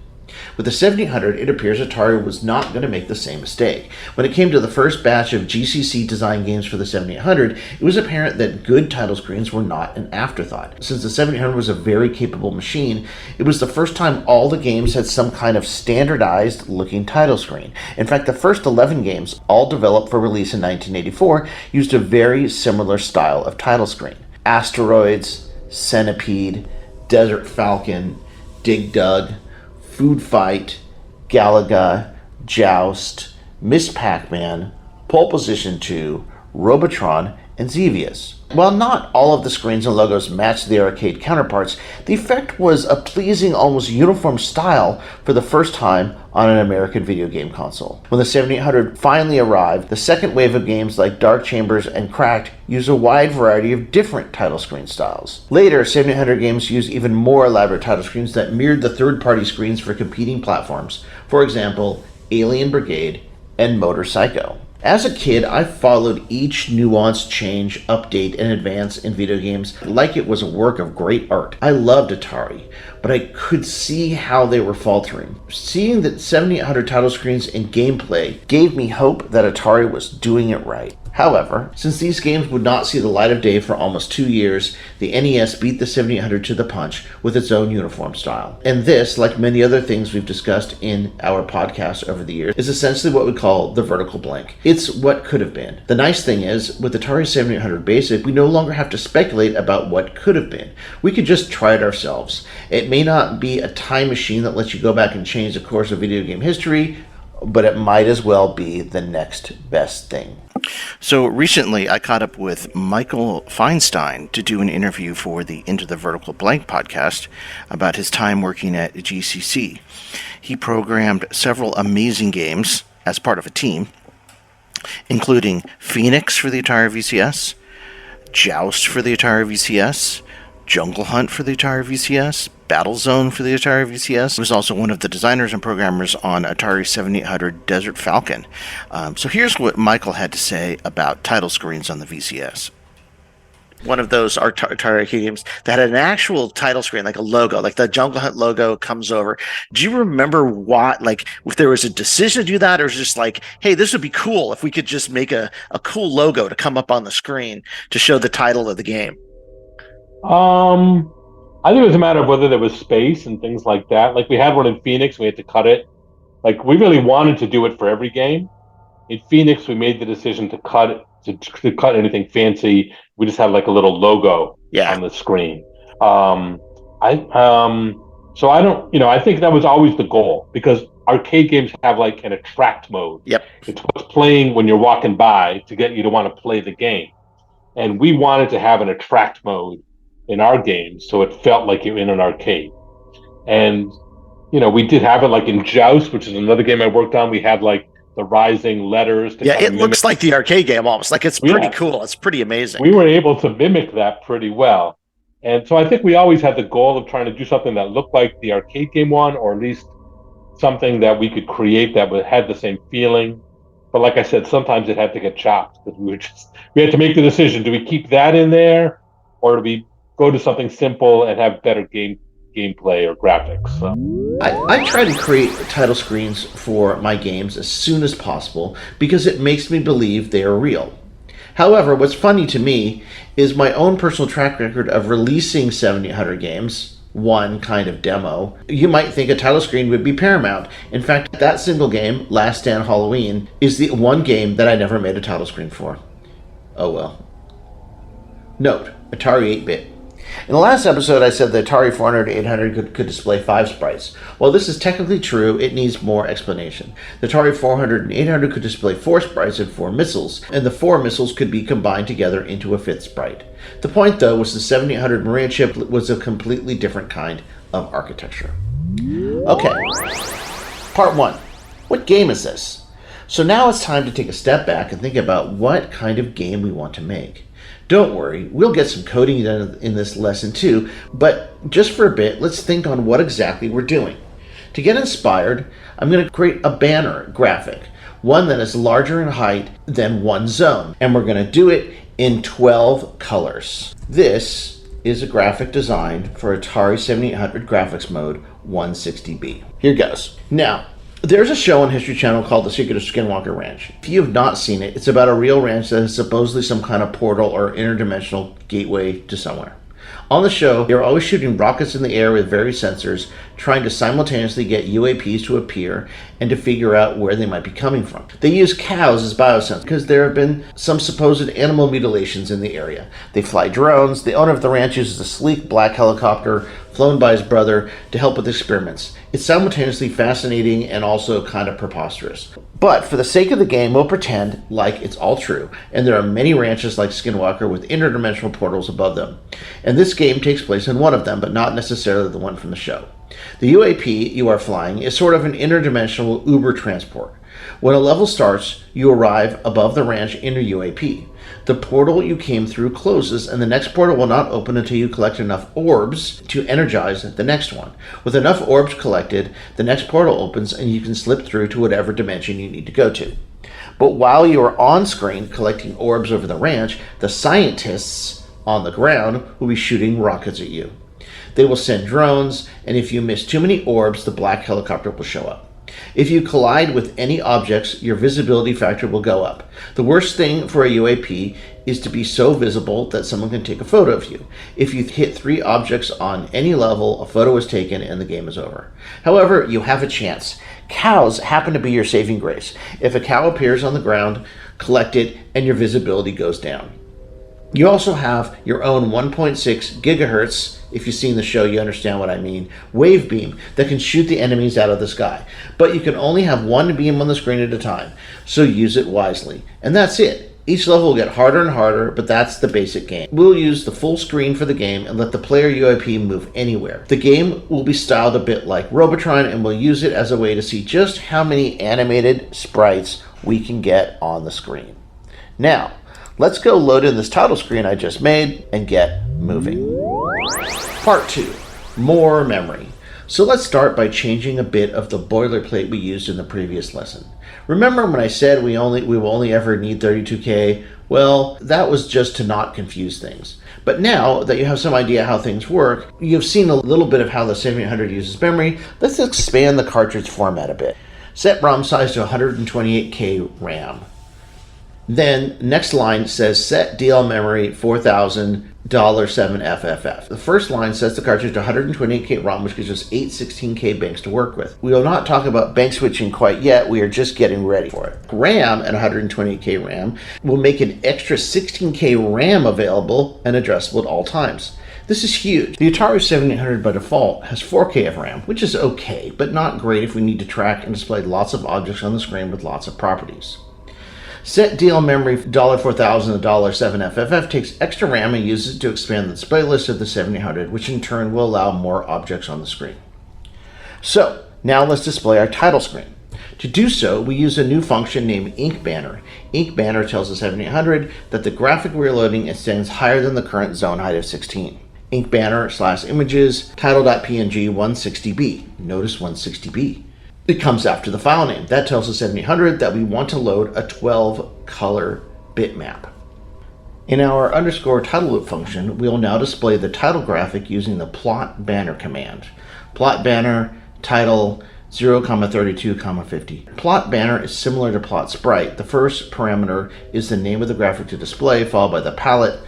With the 7800, it appears Atari was not going to make the same mistake. When it came to the first batch of GCC design games for the 7800, it was apparent that good title screens were not an afterthought. Since the 7800 was a very capable machine, it was the first time all the games had some kind of standardized looking title screen. In fact, the first 11 games, all developed for release in 1984, used a very similar style of title screen. Asteroids, Centipede, Desert Falcon, Dig Dug, Food Fight, Galaga, Joust, Miss Pac-Man, Pole Position 2, Robotron, and Xevious. While not all of the screens and logos matched the arcade counterparts, the effect was a pleasing, almost uniform style for the first time on an American video game console. When the 7800 finally arrived, the second wave of games like Dark Chambers and Cracked used a wide variety of different title screen styles. Later, 7800 games used even more elaborate title screens that mirrored the third-party screens for competing platforms. For example, Alien Brigade and Motor Psycho. As a kid, I followed each nuanced change, update, and advance in video games like it was a work of great art. I loved Atari, but I could see how they were faltering. Seeing the 7800 title screens and gameplay gave me hope that Atari was doing it right. However, since these games would not see the light of day for almost 2 years, the NES beat the 7800 to the punch with its own uniform style. And this, like many other things we've discussed in our podcast over the years, is essentially what we call the vertical blank. It's what could have been. The nice thing is, with Atari 7800 BASIC, we no longer have to speculate about what could have been. We could just try it ourselves. It may not be a time machine that lets you go back and change the course of video game history, but it might as well be the next best thing. So recently I caught up with Michael Feinstein to do an interview for the Into the Vertical Blank podcast about his time working at GCC. He programmed several amazing games as part of a team, including Phoenix for the Atari VCS, Joust for the Atari VCS, Jungle Hunt for the Atari VCS, Battle Zone for the Atari VCS. He was also one of the designers and programmers on Atari 7800 Desert Falcon. So here's what Michael had to say about title screens on the VCS. One of those Atari games that had an actual title screen, like a logo, like the Jungle Hunt logo comes over. Do you remember what, like, if there was a decision to do that, or was it just like, hey, this would be cool if we could just make a cool logo to come up on the screen to show the title of the game? I think it was a matter of whether there was space and things like that. Like, we had one in Phoenix, we had to cut it. Like, we really wanted to do it for every game. In Phoenix, we made the decision to cut it. To cut anything fancy, we just had like a little logo on the screen. So I don't, I think that was always the goal, because arcade games have like an attract mode. Yep. It's what's playing when you're walking by to get you to want to play the game. And we wanted to have an attract mode in our games, so it felt like you're in an arcade. And, we did have it like in Joust, which is another game I worked on. We had like the rising letters. It looks like the arcade game almost. Like, it's pretty cool. It's pretty amazing. We were able to mimic that pretty well. And so I think we always had the goal of trying to do something that looked like the arcade game one, or at least something that we could create that had the same feeling. But like I said, sometimes it had to get chopped, because we had to make the decision. Do we keep that in there, or do we go to something simple and have better gameplay or graphics? So I try to create title screens for my games as soon as possible, because it makes me believe they are real. However, what's funny to me is my own personal track record of releasing 7800 games, one kind of demo. You might think a title screen would be paramount. In fact, that single game, Last Stand Halloween, is the one game that I never made a title screen for. Oh well. Note, Atari 8-bit. In the last episode, I said the Atari 400-800 could display 5 sprites. While this is technically true, it needs more explanation. The Atari 400 and 800 could display 4 sprites and 4 missiles, and the 4 missiles could be combined together into a 5th sprite. The point, though, was the 7800 Maria chip was a completely different kind of architecture. Okay, part 1. What game is this? So now it's time to take a step back and think about what kind of game we want to make. Don't worry, we'll get some coding done in this lesson too, but just for a bit, let's think on what exactly we're doing. To get inspired, I'm going to create a banner graphic, one that is larger in height than one zone, and we're going to do it in 12 colors. This is a graphic designed for Atari 7800 graphics mode 160B. Here goes. Now, there's a show on History Channel called The Secret of Skinwalker Ranch. If you have not seen it, it's about a real ranch that is supposedly some kind of portal or interdimensional gateway to somewhere. On the show, they're always shooting rockets in the air with various sensors, trying to simultaneously get UAPs to appear and to figure out where they might be coming from. They use cows as biosensors because there have been some supposed animal mutilations in the area. They fly drones. The owner of the ranch uses a sleek black helicopter flown by his brother to help with experiments. It's simultaneously fascinating and also kind of preposterous. But for the sake of the game, we'll pretend like it's all true, and there are many ranches like Skinwalker with interdimensional portals above them. And this game takes place in one of them, but not necessarily the one from the show. The UAP you are flying is sort of an interdimensional Uber transport. When a level starts, you arrive above the ranch in your UAP. The portal you came through closes, and the next portal will not open until you collect enough orbs to energize the next one. With enough orbs collected, the next portal opens and you can slip through to whatever dimension you need to go to. But while you are on screen collecting orbs over the ranch, the scientists on the ground will be shooting rockets at you. They will send drones, and if you miss too many orbs, the black helicopter will show up. If you collide with any objects, your visibility factor will go up. The worst thing for a UAP is to be so visible that someone can take a photo of you. If you hit 3 objects on any level, a photo is taken and the game is over. However, you have a chance. Cows happen to be your saving grace. If a cow appears on the ground, collect it and your visibility goes down. You also have your own 1.6 gigahertz, if you've seen the show you understand what I mean, wave beam that can shoot the enemies out of the sky. But you can only have one beam on the screen at a time, so use it wisely. And that's it. Each level will get harder and harder, but that's the basic game. We'll use the full screen for the game and let the player UAP move anywhere. The game will be styled a bit like Robotron, and we'll use it as a way to see just how many animated sprites we can get on the screen. Now, let's go load in this title screen I just made and get moving. Part 2. More memory. So let's start by changing a bit of the boilerplate we used in the previous lesson. Remember when I said we will only ever need 32K? Well, that was just to not confuse things. But now that you have some idea how things work, you've seen a little bit of how the 7800 uses memory, let's expand the cartridge format a bit. Set ROM size to 128K RAM. Then next line says set DL memory 4000 $7FFF. The first line sets the cartridge to 128K ROM, which gives us 8 16K banks to work with. We will not talk about bank switching quite yet. We are just getting ready for it. RAM at 128K RAM will make an extra 16K RAM available and addressable at all times. This is huge. The Atari 7800 by default has 4K of RAM, which is okay, but not great if we need to track and display lots of objects on the screen with lots of properties. Set DL memory $4000 $7FFF takes extra RAM and uses it to expand the display list of the 7800, which in turn will allow more objects on the screen. So, now let's display our title screen. To do so, we use a new function named Ink Banner. Ink Banner tells the 7800 that the graphic we're loading extends higher than the current zone height of 16. Ink Banner / images title.png 160b. Notice 160b. It comes after the file name. That tells the 7800 that we want to load a 12 color bitmap. In our underscore title loop function, we will now display the title graphic using the plot banner command. Plot banner title 0,32,50. Plot banner is similar to plot sprite. The first parameter is the name of the graphic to display, followed by the palette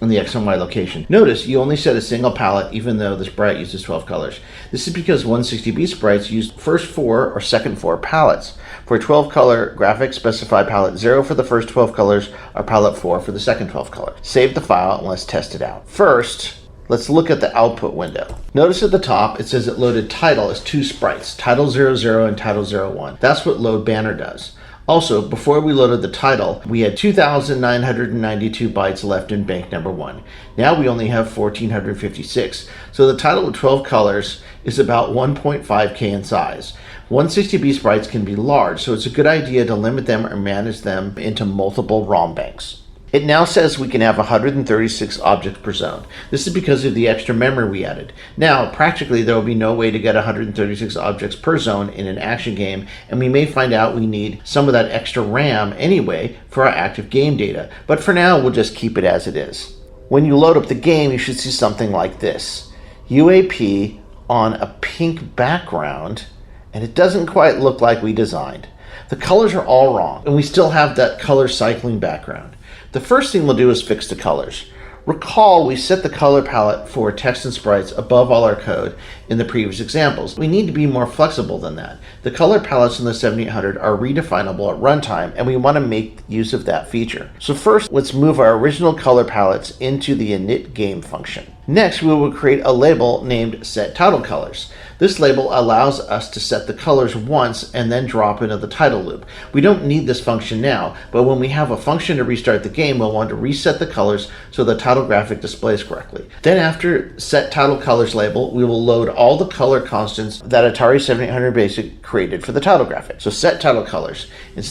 and the X and Y location. Notice you only set a single palette even though the sprite uses 12 colors. This is because 160B sprites use first 4 or second 4 palettes. For a 12 color graphic, specify palette 0 for the first 12 colors or palette 4 for the second 12 colors. Save the file and let's test it out. First, let's look at the output window. Notice at the top it says it loaded title as 2 sprites, title 00 and title 01. That's what load banner does. Also, before we loaded the title, we had 2,992 bytes left in bank number 1. Now we only have 1,456, so the title with 12 colors is about 1.5K in size. 160B sprites can be large, so it's a good idea to limit them or manage them into multiple ROM banks. It now says we can have 136 objects per zone. This is because of the extra memory we added. Now, practically, there will be no way to get 136 objects per zone in an action game, and we may find out we need some of that extra RAM anyway for our active game data. But for now, we'll just keep it as it is. When you load up the game, you should see something like this. UAP on a pink background, and it doesn't quite look like we designed. The colors are all wrong, and we still have that color cycling background. The first thing we'll do is fix the colors. Recall we set the color palette for text and sprites above all our code in the previous examples. We need to be more flexible than that. The color palettes in the 7800 are redefinable at runtime, and we want to make use of that feature. So first, let's move our original color palettes into the init game function. Next, we will create a label named setTitleColors. This label allows us to set the colors once and then drop into the title loop. We don't need this function now, but when we have a function to restart the game, we'll want to reset the colors so the title graphic displays correctly. Then after setTitleColors label, we will load all the color constants that Atari 7800 BASIC created for the title graphic. So setTitleColors.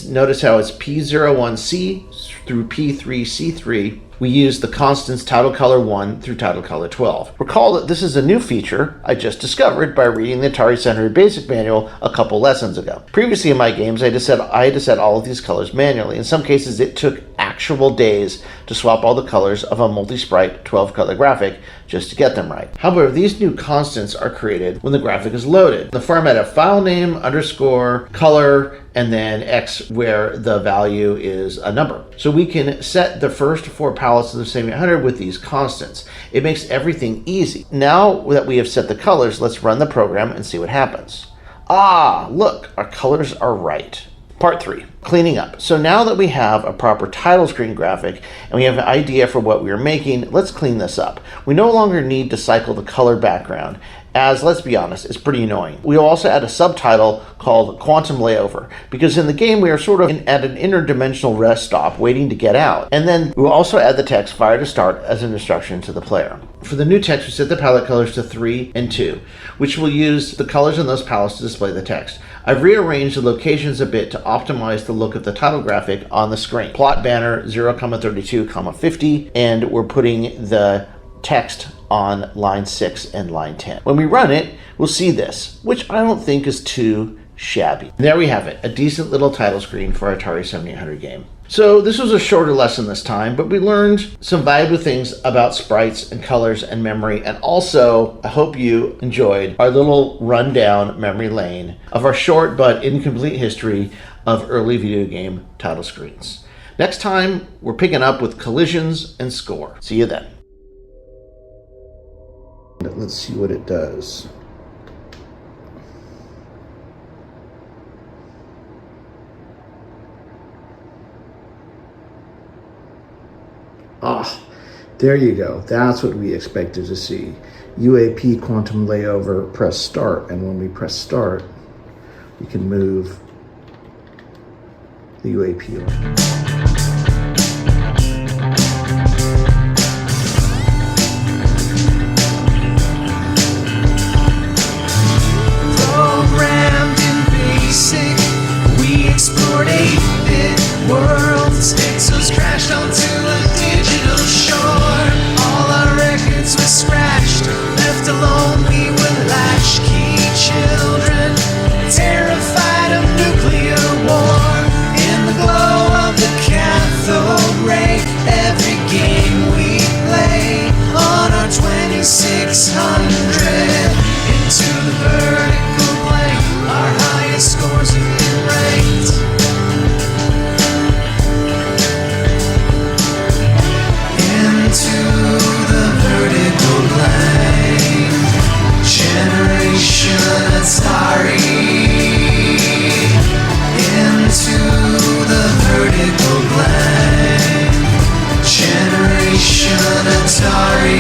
Notice how it's P01C through P3C3. We use the constants title color 1 through title color 12. Recall that this is a new feature I just discovered by reading the Atari 7800 BASIC manual a couple lessons ago. Previously in my games, I had to set all of these colors manually. In some cases, it took actual days to swap all the colors of a multi-sprite 12-color graphic just to get them right. However, these new constants are created when the graphic is loaded. The format of file name, underscore, color, and then X where the value is a number. So we can set the first 4 palettes of the 7800 with these constants. It makes everything easy. Now that we have set the colors, let's run the program and see what happens. Ah, look, our colors are right. Part 3, cleaning up. So now that we have a proper title screen graphic and we have an idea for what we are making, let's clean this up. We no longer need to cycle the color background, as, let's be honest, it's pretty annoying. We'll also add a subtitle called Quantum Layover, because in the game we are sort of at an interdimensional rest stop waiting to get out. And then we'll also add the text fire to start as an instruction to the player. For the new text, we set the palette colors to 3 and 2, which will use the colors in those palettes to display the text. I've rearranged the locations a bit to optimize the look of the title graphic on the screen. Plot banner 0,32,50, and we're putting the text on line 6 and line 10. When we run it, we'll see this, which I don't think is too shabby. And there we have it, a decent little title screen for our Atari 7800 game. So this was a shorter lesson this time, but we learned some valuable things about sprites and colors and memory, and also I hope you enjoyed our little rundown memory lane of our short but incomplete history of early video game title screens. Next time, we're picking up with collisions and score. See you then. Let's see what it does. Ah, there you go. That's what we expected to see. UAP quantum layover, press start. And when we press start, we can move the UAP on. Programmed in BASIC, we explored 8-bit worlds. Pixels crashed onto a digital shore. All our records were scratched, left alone we were latchkey children, terrified of nuclear war. In the glow of the cathode ray, every game we play on our 2600 into the vertical blank, our highest scores have been ranked. Into the vertical blank, generation Atari. Into the vertical blank, generation Atari.